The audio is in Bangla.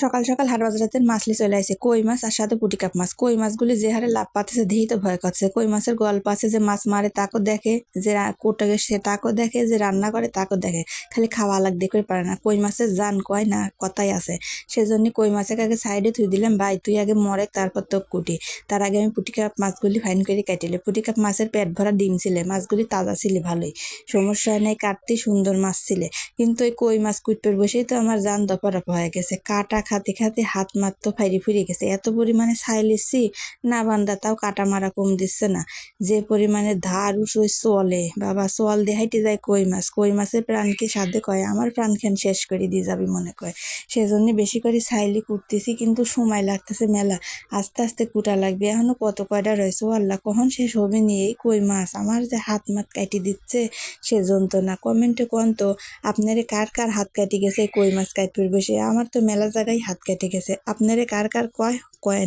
সকাল সকাল হাট বাজারের মাছ লি চলে আসে কই মাছ আর সাথে পুঁটি কাপ মাছ। কই মাছগুলি যে হারে লাভ পাতেছে দেহি তো ভয় করছে। কই মাছের গল্প আছে যে মাছ মারে তাকেও দেখে, যে কোটাকে সে তাকেও দেখে, যে রান্না করে তাকেও দেখে, খালি খাওয়া আলাগ দেখে পারে না। কই মাছের জান কয় না কথাই আছে। সেজন্য কই মাছের আগে সাইডে থুই দিলাম, ভাই তুই আগে মরেক তারপর তো কুটি। তার আগে আমি পুঁটি কাপ মাছগুলি ফাইন করে কাটিলে। পুঁটি কাপ মাছের পেট ভরা ডিম ছিলে, মাছগুলি তাজা ছিলে ভালোই, সমস্যা নেই, কাটতে সুন্দর মাছ ছিলে। কিন্তু এই কই মাছ কুটপের বসেই তো আমার জান দপা হয়ে গেছে। কাটা খাতে খাতে হাত মাত তো ফাইরি ফুরি গেছে। এত পরিমাণে ছাইলেছি না বান্দা, তাও কাটা মারা কম দিচ্ছে না। যে পরিমাণে ধার উঁচু চলে বাবা, চল দিয়ে হাইটে যায় কই মাছ। কই মাছের প্রাণকে সাধে কয় আমার প্রাণ খেন শেষ করে দিয়ে যাবি মনে কয়। সেজন্য বেশি করে ছাইলি কুটতেছি, কিন্তু সময় লাগতেছে মেলা। আস্তে আস্তে কুটা লাগবে, এখনো কত কয়টা রয়েছে। ও আল্লাহ কখন শেষ হবে নি এই কই মাছ। আমার যে হাত মাত কাটি দিচ্ছে সেজন্য না। কমেন্টে কোন তো আপনারে কার কার হাত কেটে গেছে কই মাছ কাটতে বসে। আমার তো মেলা জায়গায় হাত কেটে গেছে। আপনারে কার কার কয় কয়েন।